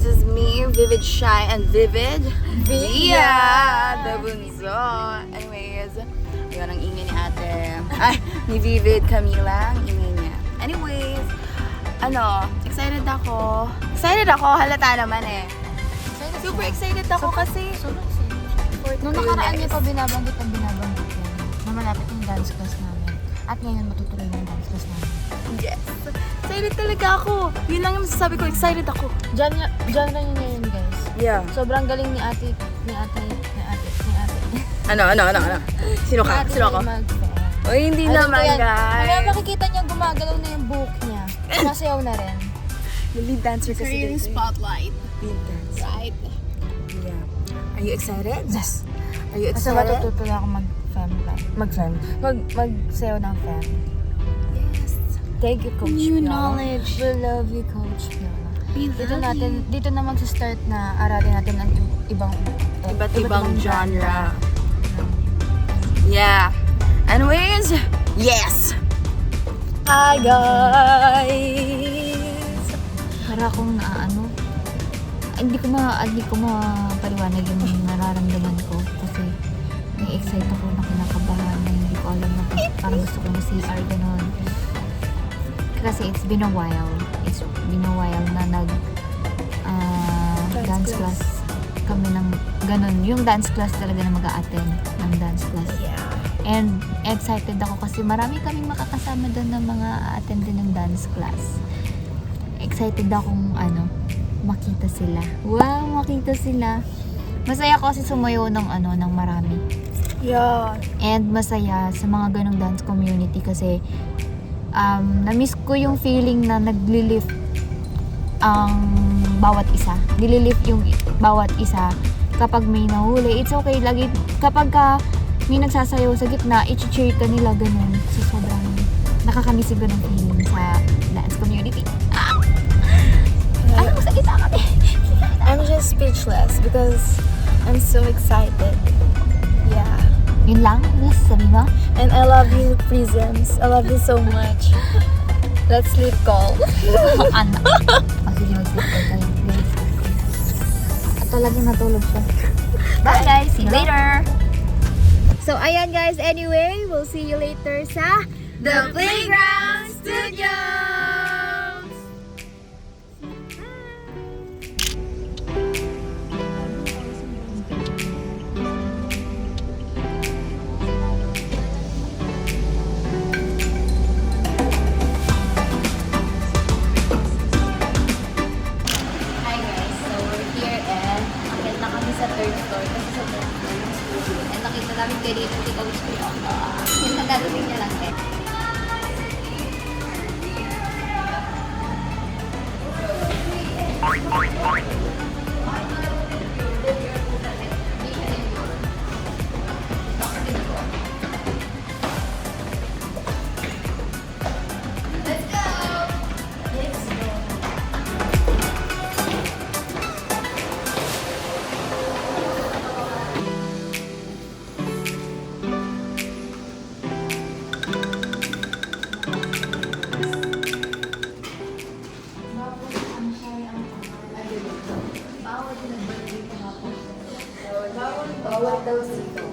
this is me, Vivid Shy and Vivid Via, the bunso. Anyways, yun ang ingay ni ate. Ay, ni Vivid Camila, ang ingay niya. Anyways, excited ako. Halata naman eh. Super excited ako kasi Nung nakaraan niya pa binabanggit yan, na malapit yung dance class namin. At ngayon matutuloy yung dance class namin. yes, excited talaga ako. Yun lang yung masasabi ko, excited ako. Genre niya ngayon, guys. Yeah. Sobrang galing ni ate. Ano? Sino ka? Sino ako? Uy, hindi naman, guys. Kaya makikita niya gumagalaw na yung buhok niya. Masayaw na rin. The lead dancer kasi. Korean spotlight. Lead dancer. Right? Yeah. Are you excited? Yes. Are you Kasi excited? matututo na ako magsayaw ng fam. Yes. Thank you, Coach New Fiona. knowledge. We love you, Coach Fiona. We love you. Dito na mag-start na aralin natin ang Iba't ibang genre. Yeah. Anyways, yes! Hi, guys! Para akong hindi ko mapaliwanag yung nararamdaman ko kasi na-excite ako na kinakabahan na hindi ko alam na parang gusto ko ma-CR ganon. Kasi it's been a while na dance class kami ng ganon. Yung dance class talaga na mag-a-attend ng dance class. Yeah. And excited ako kasi marami kaming makakasama doon ng mga attend din ng dance class. Excited akong makita sila. Wow, makita sila. Masaya ako kasi sumayaw ng marami. Yeah. And masaya sa mga ganong dance community kasi na-miss ko yung feeling na nagli-lift ang bawat isa. Nililift yung bawat isa kapag may nahuli. It's okay. Lagi, kapag may nagsasayaw sa gitna, i-cheer ka nila ganun. So, sobrang nakakamiss yung ganung feeling sa dance community. Ano mo sa gitna kami? I'm just speechless because I'm so excited. Yeah. Yun lang? Ano sabi mo? And I love you, Prisms. I love you so much. Let's sleep call. Ano? Sige, mag-sleep ka tayo. At talagang natulog siya. Bye guys! See you later! So, ayan guys. Anyway, we'll see you later sa The Playground Studios! Hi guys, so we're here and akit na kami sa third floor kasi sa third floor yung studio. And nakita namin kayo dito si Coach Fiona. Yung nagdadating niya lang eh. Bawal daw sito.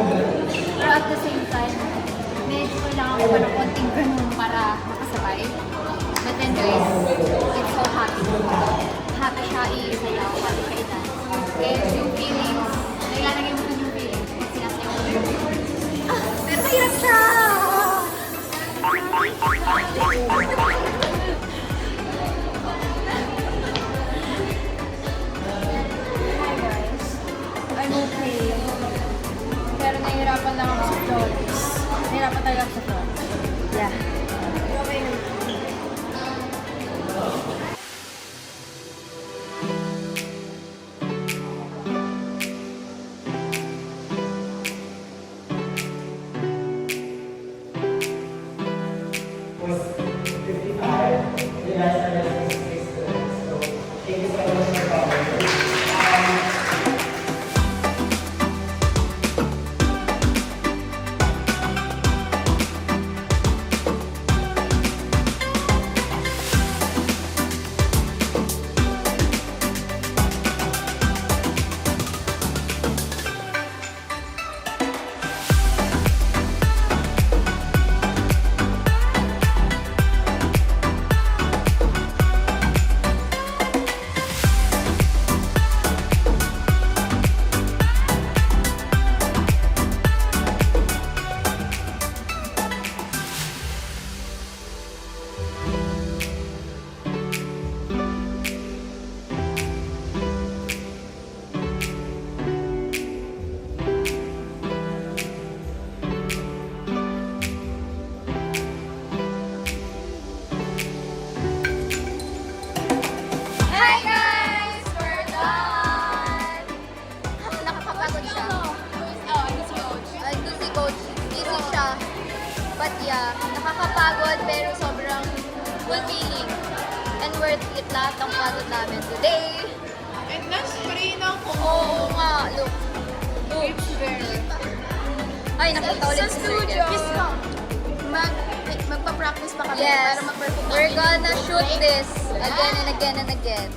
Pero at the same time, medyo kailangan ko pa ng konting ganun para makasabay. But then guys, it's so happy. Happy siya i-sayaw, happy siya i-dance. And yung feelings, nailalagay mo dun yung feelings pag sinasayaw mo yung pero mahirap siya! Hi guys. I'm okay. Pero nahihirapan lang ako sa flawless. Nahihirapan talaga ako sa flawless. Yeah. Okay. was 55. The rest are just 66 students. So thank you so much for coming. Hi guys! We're done! Nakakapagod siya. Ito si Coach. Busy siya. But yeah, nakakapagod pero sobrang fulfilling. And worth it lahat ng pagod namin today. And that's free na ko. Oo nga, look. Oops. Ay, nakita ulit sa studio. Magpa-practice pa kami Yes, para ma-perfect we're gonna shoot this again and again and again.